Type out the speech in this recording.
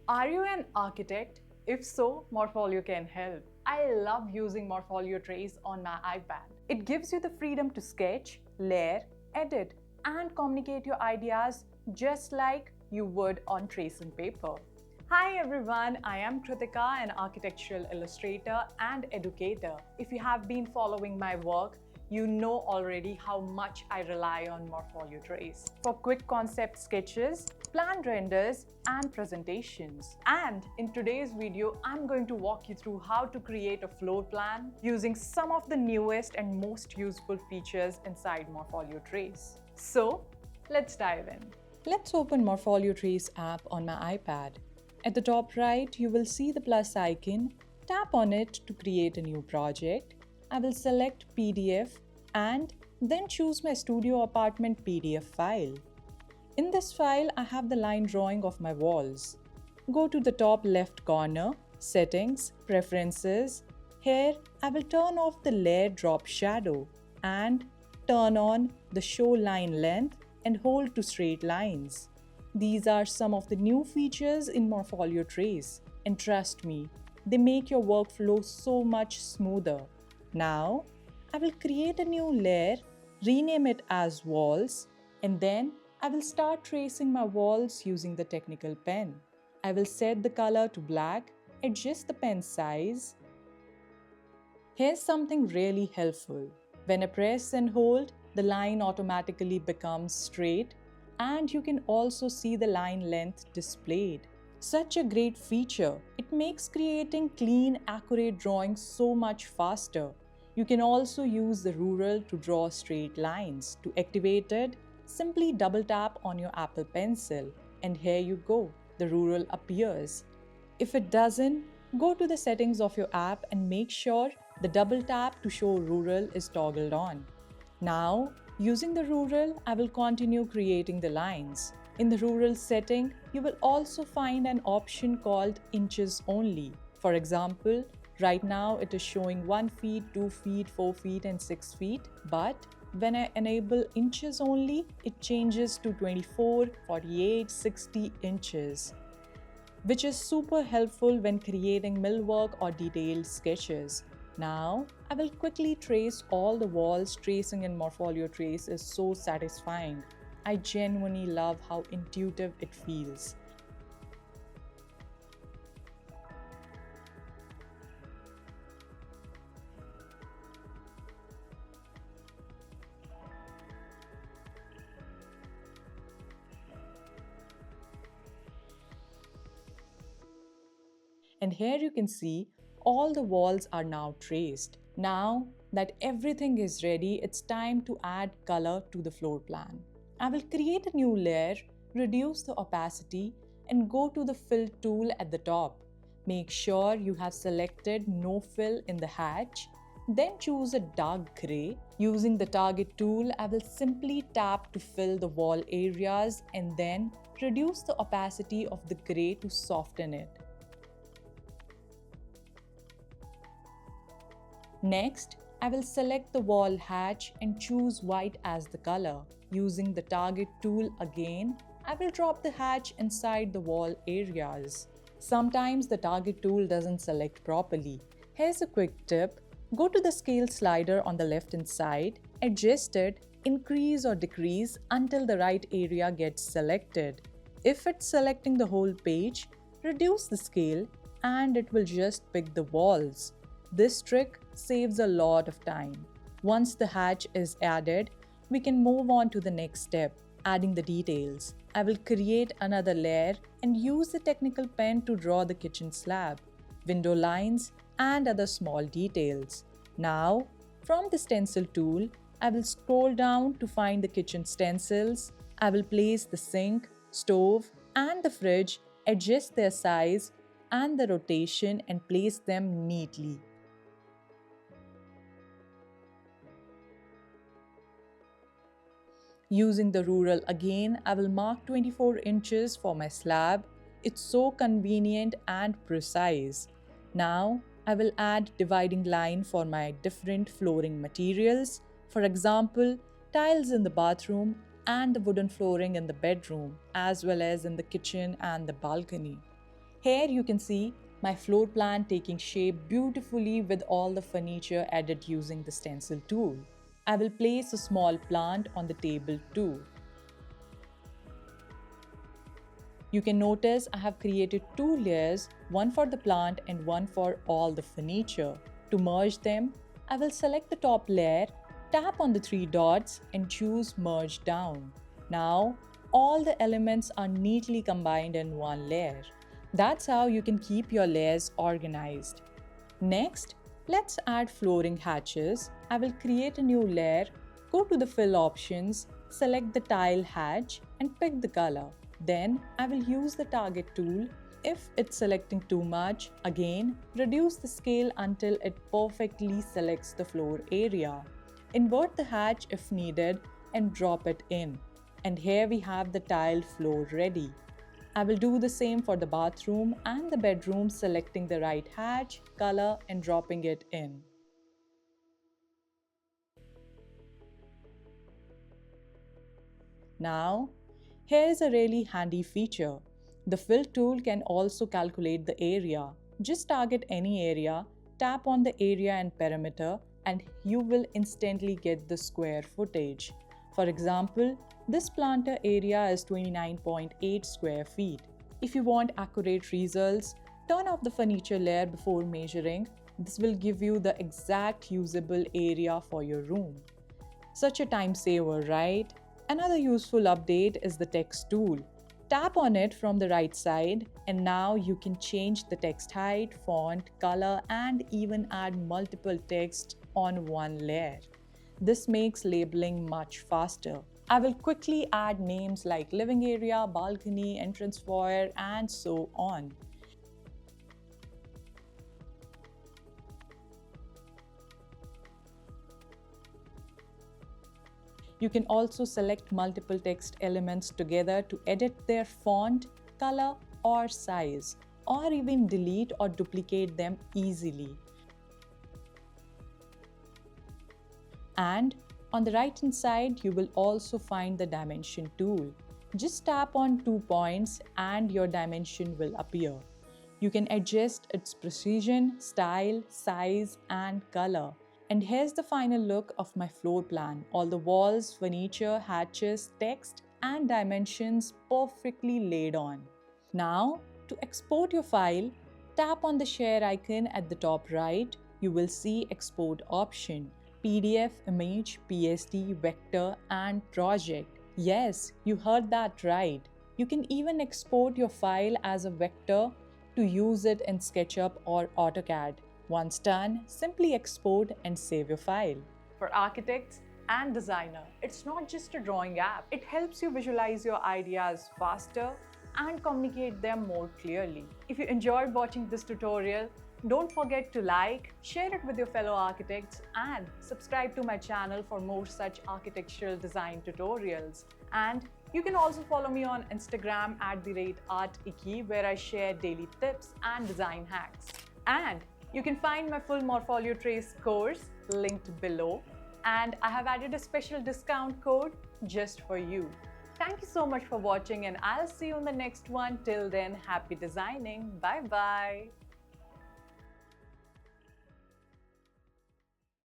Are you an architect? If so, Morpholio can help. I love using Morpholio Trace on my iPad. It gives you the freedom to sketch, layer, edit, and communicate your ideas just like you would on tracing paper. Hi everyone, I am Kritika, an architectural illustrator and educator. If you have been following my work, you know already how much I rely on Morpholio Trace for quick concept sketches, plan renders, and presentations. And in today's video, I'm going to walk you through how to create a floor plan using some of the newest and most useful features inside Morpholio Trace. So, let's dive in. Let's open Morpholio Trace app on my iPad. At the top right, you will see the plus icon. Tap on it to create a new project. I will select PDF and then choose my studio apartment PDF file. In this file, I have the line drawing of my walls. Go to the top left corner, Settings, Preferences. Here, I will turn off the Layer Drop Shadow and turn on the Show Line Length and hold to straight lines. These are some of the new features in Morpholio Trace, and trust me, they make your workflow so much smoother. Now, I will create a new layer, rename it as Walls, and then I will start tracing my walls using the technical pen. I will set the color to black, adjust the pen size. Here's something really helpful. When I press and hold, the line automatically becomes straight, and you can also see the line length displayed. Such a great feature. It makes creating clean, accurate drawings so much faster. You can also use the ruler to draw straight lines. To activate it, simply double tap on your Apple Pencil, and here you go, the ruler appears. If it doesn't, go to the settings of your app and make sure the double tap to show ruler is toggled on. Now, using the ruler, I will continue creating the lines. In the ruler setting, you will also find an option called Inches Only. For example, right now it is showing 1 feet, 2 feet, 4 feet and 6 feet. But when I enable Inches Only, it changes to 24, 48, 60 inches, which is super helpful when creating millwork or detailed sketches. Now, I will quickly trace all the walls. Tracing in Morpholio Trace is so satisfying. I genuinely love how intuitive it feels. And here you can see all the walls are now traced. Now that everything is ready, it's time to add color to the floor plan. I will create a new layer, reduce the opacity, and go to the Fill tool at the top. Make sure you have selected No Fill in the hatch. Then choose a dark gray. Using the Target tool, I will simply tap to fill the wall areas and then reduce the opacity of the gray to soften it. Next, I will select the wall hatch and choose white as the color. Using the Target tool again, I will drop the hatch inside the wall areas. Sometimes the Target tool doesn't select properly. Here's a quick tip. Go to the scale slider on the left-hand side, adjust it, increase or decrease until the right area gets selected. If it's selecting the whole page, reduce the scale and it will just pick the walls. This trick saves a lot of time. Once the hatch is added, we can move on to the next step, adding the details. I will create another layer and use the technical pen to draw the kitchen slab, window lines, and other small details. Now, from the stencil tool, I will scroll down to find the kitchen stencils. I will place the sink, stove, and the fridge, adjust their size and the rotation, and place them neatly. Using the ruler again, I will mark 24 inches for my slab. It's so convenient and precise. Now, I will add dividing line for my different flooring materials. For example, tiles in the bathroom and the wooden flooring in the bedroom, as well as in the kitchen and the balcony. Here you can see my floor plan taking shape beautifully with all the furniture added using the stencil tool. I will place a small plant on the table too. You can notice I have created two layers, one for the plant and one for all the furniture. To merge them, I will select the top layer, tap on the three dots and choose Merge Down. Now, all the elements are neatly combined in one layer. That's how you can keep your layers organized. Next, let's add flooring hatches. I will create a new layer, go to the fill options, select the tile hatch and pick the color. Then I will use the target tool. If it's selecting too much, again, reduce the scale until it perfectly selects the floor area. Invert the hatch if needed and drop it in. And here we have the tiled floor ready. I will do the same for the bathroom and the bedroom, selecting the right hatch, color and dropping it in. Now, here is a really handy feature. The fill tool can also calculate the area. Just target any area, tap on the area and perimeter, and you will instantly get the square footage. For example, this planter area is 29.8 square feet. If you want accurate results, turn off the furniture layer before measuring. This will give you the exact usable area for your room. Such a time saver, right? Another useful update is the text tool. Tap on it from the right side and now you can change the text height, font, color and even add multiple text on one layer. This makes labeling much faster. I will quickly add names like living area, balcony, entrance foyer and so on. You can also select multiple text elements together to edit their font, color, or size, or even delete or duplicate them easily. And on the right hand side, you will also find the dimension tool. Just tap on 2 points and your dimension will appear. You can adjust its precision, style, size, and color. And here's the final look of my floor plan. All the walls, furniture, hatches, text, and dimensions perfectly laid on. Now, to export your file, tap on the share icon at the top right. You will see export option. PDF, image, PSD, vector, and project. Yes, you heard that right. You can even export your file as a vector to use it in SketchUp or AutoCAD. Once done, simply export and save your file. For architects and designers, it's not just a drawing app. It helps you visualize your ideas faster and communicate them more clearly. If you enjoyed watching this tutorial, don't forget to like, share it with your fellow architects, and subscribe to my channel for more such architectural design tutorials. And you can also follow me on Instagram @artiki, where I share daily tips and design hacks. And you can find my full Morpholio Trace course linked below. And I have added a special discount code just for you. Thank you so much for watching, and I'll see you in the next one. Till then, happy designing. Bye bye.